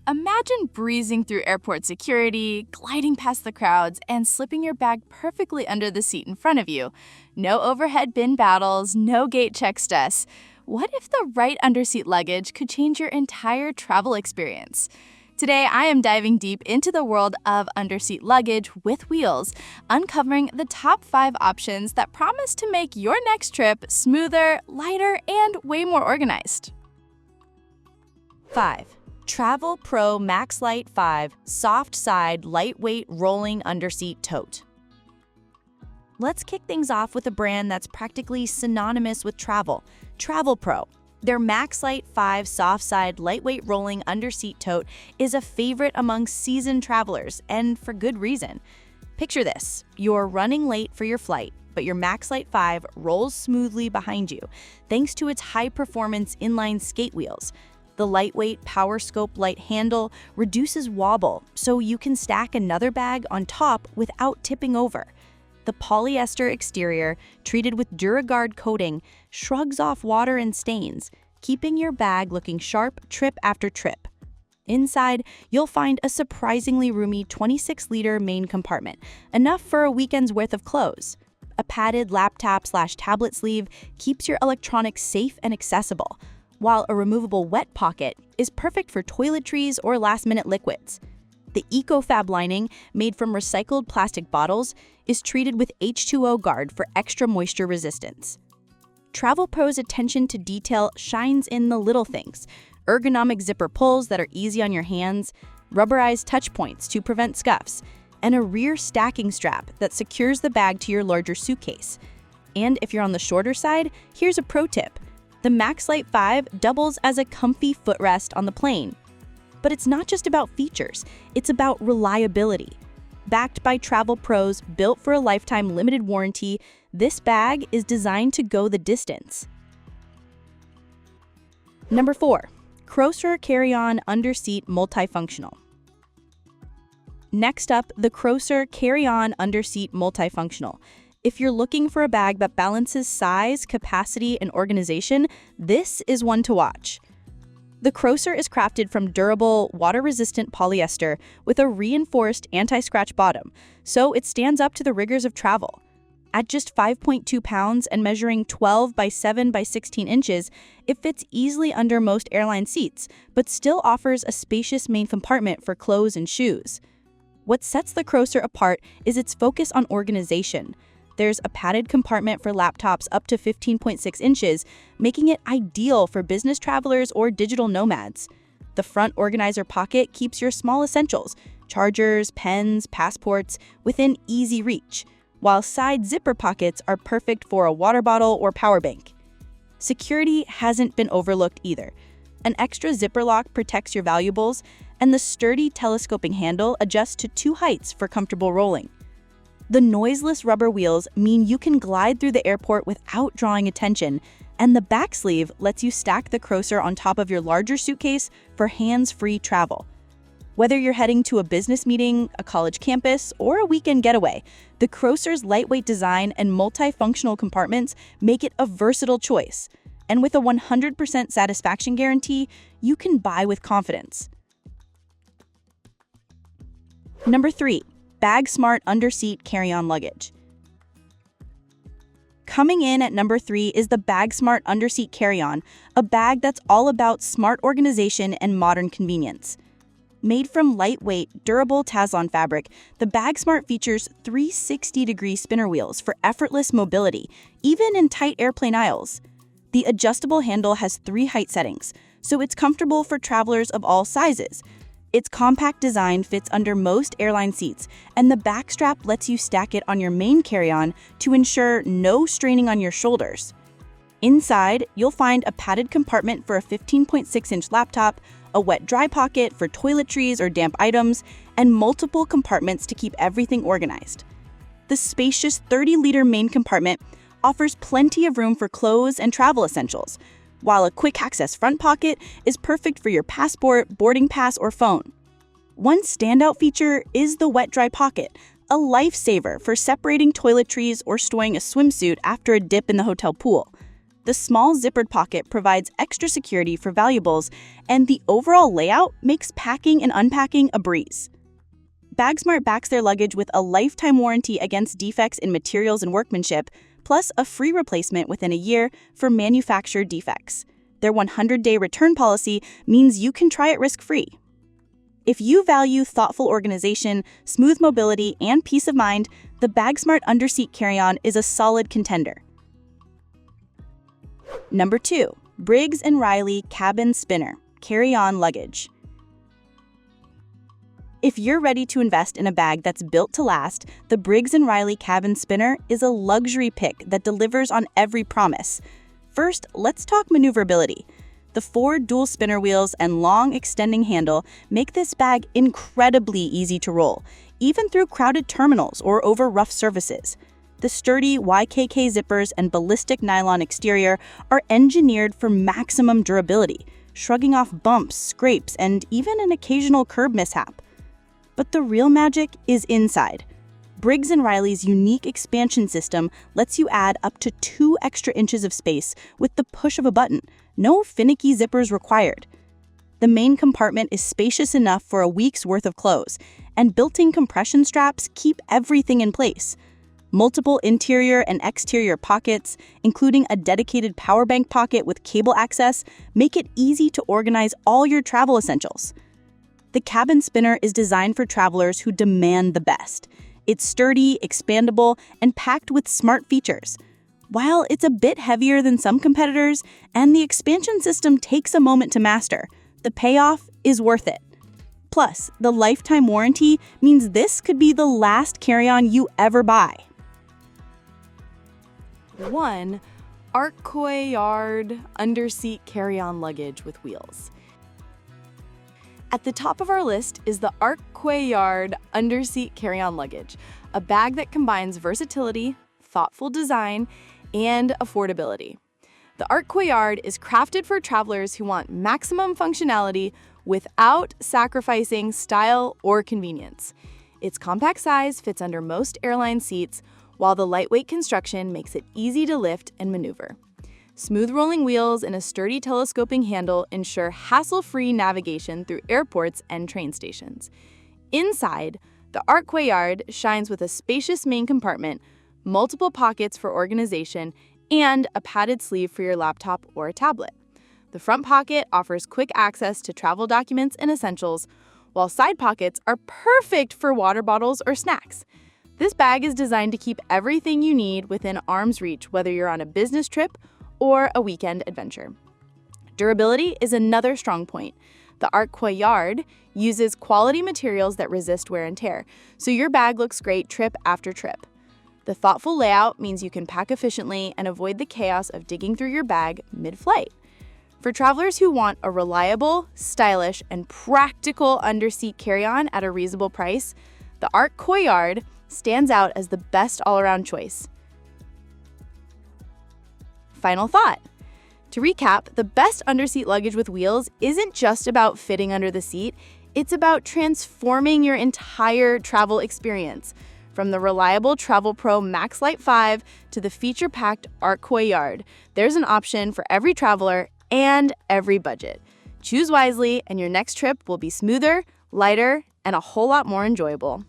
Imagine breezing through airport security, gliding past the crowds, and slipping your bag perfectly under the seat in front of you. No overhead bin battles, no gate check stress. What if the right underseat luggage could change your entire travel experience? Today, I am diving deep into the world of underseat luggage with wheels, uncovering the top 5 options that promise to make your next trip smoother, lighter, and way more organized. 5. Travelpro Maxlite 5 Softside Lightweight Rolling Underseat Tote. Let's kick things off with a brand that's practically synonymous with travel, Travelpro. Their Maxlite 5 Softside Lightweight Rolling Underseat Tote is a favorite among seasoned travelers, and for good reason. Picture this: you're running late for your flight, but your Maxlite 5 rolls smoothly behind you thanks to its high-performance inline skate wheels. The lightweight Power Scope light handle reduces wobble, so you can stack another bag on top without tipping over. The polyester exterior, treated with DuraGuard coating, shrugs off water and stains, keeping your bag looking sharp trip after trip. Inside, you'll find a surprisingly roomy 26-liter main compartment, enough for a weekend's worth of clothes. A padded laptop/tablet sleeve keeps your electronics safe and accessible, while a removable wet pocket is perfect for toiletries or last-minute liquids. The EcoFab lining, made from recycled plastic bottles, is treated with H2O Guard for extra moisture resistance. Travelpro's attention to detail shines in the little things: ergonomic zipper pulls that are easy on your hands, rubberized touch points to prevent scuffs, and a rear stacking strap that secures the bag to your larger suitcase. And if you're on the shorter side, here's a pro tip: the Maxlite 5 doubles as a comfy footrest on the plane. But it's not just about features, it's about reliability. Backed by Travelpro's built-for-a-lifetime limited warranty, this bag is designed to go the distance. Number 4. KROSER Carry On Underseat Multifunctional. Next up, the KROSER Carry On Underseat Multifunctional. If you're looking for a bag that balances size, capacity, and organization, this is one to watch. The KROSER is crafted from durable, water-resistant polyester with a reinforced anti-scratch bottom, so it stands up to the rigors of travel. At just 5.2 pounds and measuring 12 by 7 by 16 inches, it fits easily under most airline seats, but still offers a spacious main compartment for clothes and shoes. What sets the KROSER apart is its focus on organization. There's a padded compartment for laptops up to 15.6 inches, making it ideal for business travelers or digital nomads. The front organizer pocket keeps your small essentials, chargers, pens, passports, within easy reach, while side zipper pockets are perfect for a water bottle or power bank. Security hasn't been overlooked either. An extra zipper lock protects your valuables, and the sturdy telescoping handle adjusts to 2 heights for comfortable rolling. The noiseless rubber wheels mean you can glide through the airport without drawing attention, and the back sleeve lets you stack the KROSER on top of your larger suitcase for hands-free travel. Whether you're heading to a business meeting, a college campus, or a weekend getaway, the KROSER's lightweight design and multifunctional compartments make it a versatile choice. And with a 100% satisfaction guarantee, you can buy with confidence. Number 3. BAGSMART Underseat Carry On Luggage. Coming in at number 3 is the BAGSMART Underseat Carry On, a bag that's all about smart organization and modern convenience. Made from lightweight, durable Tazlon fabric, the BAGSMART features 360-degree spinner wheels for effortless mobility, even in tight airplane aisles. The adjustable handle has 3 height settings, so it's comfortable for travelers of all sizes. Its compact design fits under most airline seats, and the back strap lets you stack it on your main carry-on to ensure no straining on your shoulders. Inside, you'll find a padded compartment for a 15.6-inch laptop, a wet-dry pocket for toiletries or damp items, and multiple compartments to keep everything organized. The spacious 30-liter main compartment offers plenty of room for clothes and travel essentials, while a quick-access front pocket is perfect for your passport, boarding pass, or phone. One standout feature is the wet-dry pocket, a lifesaver for separating toiletries or storing a swimsuit after a dip in the hotel pool. The small zippered pocket provides extra security for valuables, and the overall layout makes packing and unpacking a breeze. BAGSMART backs their luggage with a lifetime warranty against defects in materials and workmanship, plus a free replacement within a year for manufactured defects. Their 100-day return policy means you can try it risk-free. If you value thoughtful organization, smooth mobility, and peace of mind, the BAGSMART Underseat Carry On is a solid contender. Number 2. Briggs & Riley Cabin Spinner Carry On Luggage. If you're ready to invest in a bag that's built to last, the Briggs & Riley Cabin Spinner is a luxury pick that delivers on every promise. First, let's talk maneuverability. The 4 dual spinner wheels and long extending handle make this bag incredibly easy to roll, even through crowded terminals or over rough surfaces. The sturdy YKK zippers and ballistic nylon exterior are engineered for maximum durability, shrugging off bumps, scrapes, and even an occasional curb mishap. But the real magic is inside. Briggs & Riley's unique expansion system lets you add up to 2 extra inches of space with the push of a button. No finicky zippers required. The main compartment is spacious enough for a week's worth of clothes, and built-in compression straps keep everything in place. Multiple interior and exterior pockets, including a dedicated power bank pocket with cable access, make it easy to organize all your travel essentials. The cabin spinner is designed for travelers who demand the best. It's sturdy, expandable, and packed with smart features. While it's a bit heavier than some competitors, and the expansion system takes a moment to master, the payoff is worth it. Plus, the lifetime warranty means this could be the last carry-on you ever buy. 1. Arcoyard Underseat Carry On Luggage with wheels. At the top of our list is the arcoyard Underseat Carry On Luggage, a bag that combines versatility, thoughtful design, and affordability. The arcoyard is crafted for travelers who want maximum functionality without sacrificing style or convenience. Its compact size fits under most airline seats, while the lightweight construction makes it easy to lift and maneuver. Smooth rolling wheels and a sturdy telescoping handle ensure hassle-free navigation through airports and train stations. Inside, the arcoyard shines with a spacious main compartment, multiple pockets for organization, and a padded sleeve for your laptop or a tablet. The front pocket offers quick access to travel documents and essentials, while side pockets are perfect for water bottles or snacks. This bag is designed to keep everything you need within arm's reach, whether you're on a business trip or a weekend adventure. Durability is another strong point. The arcoyard uses quality materials that resist wear and tear, so your bag looks great trip after trip. The thoughtful layout means you can pack efficiently and avoid the chaos of digging through your bag mid-flight. For travelers who want a reliable, stylish, and practical underseat carry-on at a reasonable price, the arcoyard stands out as the best all-around choice. Final thought. To recap, the best underseat luggage with wheels isn't just about fitting under the seat, it's about transforming your entire travel experience. From the reliable Travelpro Maxlite 5 to the feature-packed arcoyard, there's an option for every traveler and every budget. Choose wisely, and your next trip will be smoother, lighter, and a whole lot more enjoyable.